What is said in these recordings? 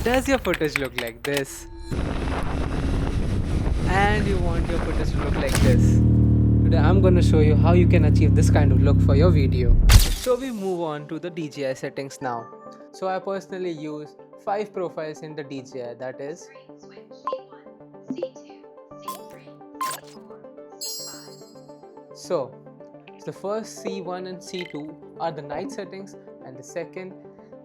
Does your footage look like this? And you want your footage to look like this? Today I'm going to show you how you can achieve this kind of look for your video. So we move on to the DJI settings now. So I personally use 5 profiles in the DJI, that is so the first C1 and C2 are the night settings, and the second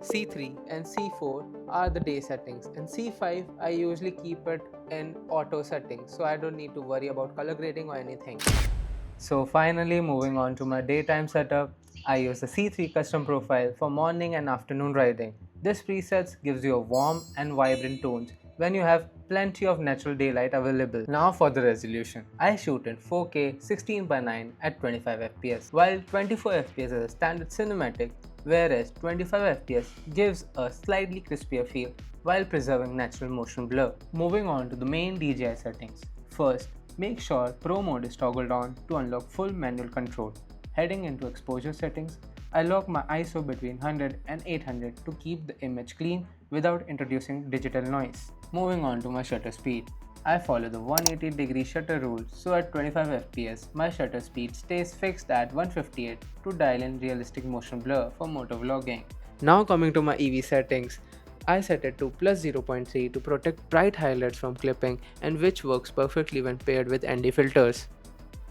C3 and C4 are the day settings, and C5 I usually keep it in auto settings so I don't need to worry about color grading or anything. So finally, moving on to my daytime setup, I use the C3 custom profile for morning and afternoon riding. This preset gives you a warm and vibrant tones when you have plenty of natural daylight available. Now for the resolution. I shoot in 4K 16:9 at 25 fps, while 24 fps is a standard cinematic, whereas 25 fps gives a slightly crispier feel while preserving natural motion blur. Moving on to the main DJI settings. First, make sure Pro mode is toggled on to unlock full manual control. Heading into exposure settings, I lock my ISO between 100 and 800 to keep the image clean without introducing digital noise. Moving on to my shutter speed. I follow the 180-degree shutter rule, so at 25 fps, my shutter speed stays fixed at 158 to dial in realistic motion blur for motovlogging. Now coming to my EV settings. I set it to plus 0.3 to protect bright highlights from clipping, and which works perfectly when paired with ND filters.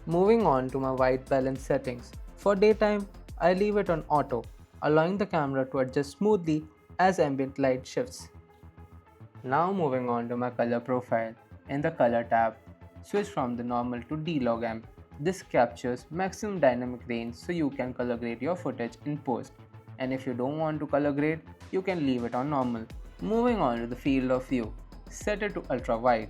Moving on to my white balance settings. For daytime, I leave it on auto, allowing the camera to adjust smoothly as ambient light shifts. Now moving on to my color profile. In the color tab, switch from the normal to D-Log M. This captures maximum dynamic range so you can color grade your footage in post. And if you don't want to color grade, you can leave it on normal. Moving on to the field of view, set it to ultra wide.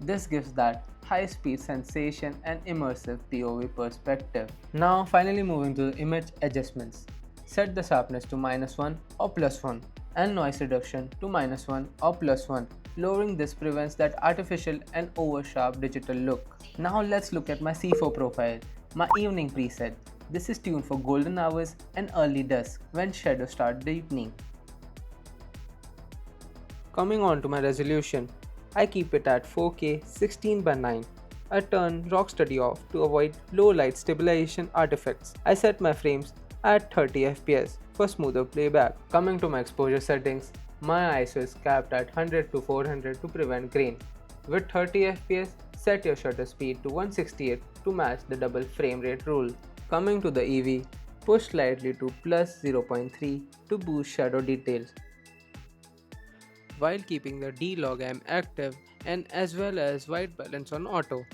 This gives that high speed sensation and immersive POV perspective. Now finally moving to the image adjustments. Set the sharpness to -1 or +1 and noise reduction to -1 or +1. Lowering this prevents that artificial and over sharp digital look. Now let's look at my C4 profile, my evening preset. This is tuned for golden hours and early dusk when shadows start deepening. Coming on to my resolution, I keep it at 4K 16:9. I turn Rocksteady off to avoid low light stabilization artifacts. I set my frames at 30 fps for smoother playback. Coming to my exposure settings, my ISO is capped at 100 to 400 to prevent grain. With 30 fps, set your shutter speed to 168 to match the double frame rate rule. Coming to the EV, push slightly to plus 0.3 to boost shadow details, while keeping the D-Log M active and as well as white balance on auto.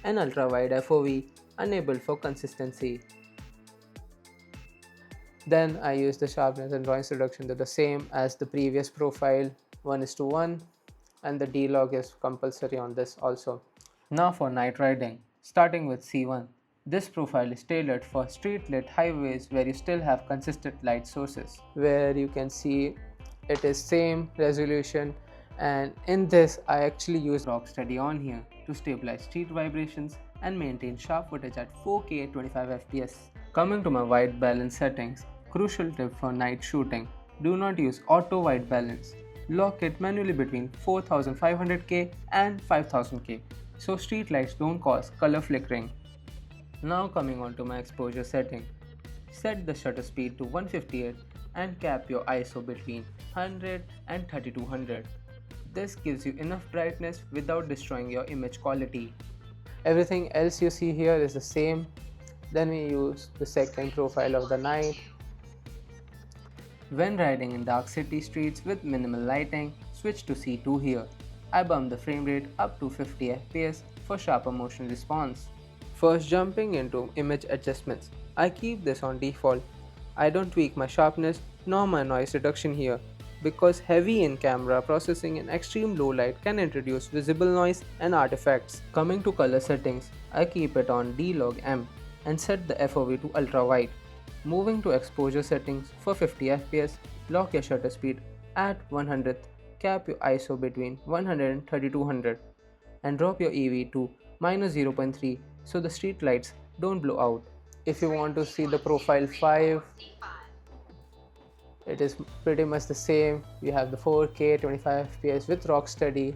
And ultra-wide FOV enabled for consistency. Then I use the sharpness and noise reduction to the same as the previous profile, 1:1, and the D-Log is compulsory on this also. Now for night riding. Starting with C1, this profile is tailored for street-lit highways where you still have consistent light sources. Where you can see it is same resolution, and in this I actually use Rocksteady on here to stabilize street vibrations and maintain sharp footage at 4K 25 fps. Coming to my white balance settings, crucial tip for night shooting, do not use auto white balance. Lock it manually between 4500K and 5000K. So street lights don't cause color flickering. Now coming on to my exposure setting. Set the shutter speed to 158 and cap your ISO between 100 and 3200. This gives you enough brightness without destroying your image quality. Everything else you see here is the same. Then we use the second profile of the night. When riding in dark city streets with minimal lighting, switch to C2 here. I bump the frame rate up to 50 fps for sharper motion response. First, jumping into image adjustments, I keep this on default. I don't tweak my sharpness nor my noise reduction here because heavy in-camera processing in extreme low light can introduce visible noise and artifacts. Coming to color settings, I keep it on D-Log M and set the FOV to ultra wide. Moving to exposure settings, for 50 fps, lock your shutter speed at 100th, cap your ISO between 100 and 3200, and drop your EV to -0.3 so the street lights don't blow out. If you want to see the profile 5, It is pretty much the same. You have the 4K 25 fps with Rocksteady,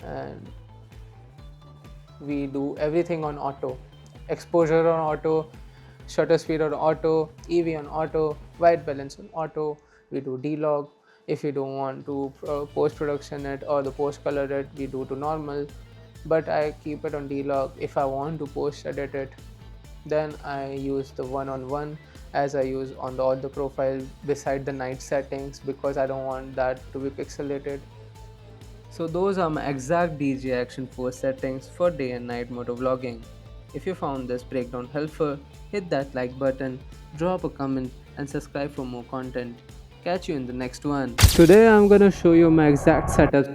and we do everything on auto. Exposure on auto, shutter speed on auto, EV on auto, white balance on auto. We do D-log. If you don't want to post production it or the post color it, we do to normal. But I keep it on D-log. If I want to post edit it, then I use the one-on-one, as I use on the other profile beside the night settings, because I don't want that to be pixelated. So those are my exact DJI Action 4 settings for day and night motovlogging. If you found this breakdown helpful, hit that like button, drop a comment and subscribe for more content. Catch you in the next one. Today I'm gonna show you my exact setup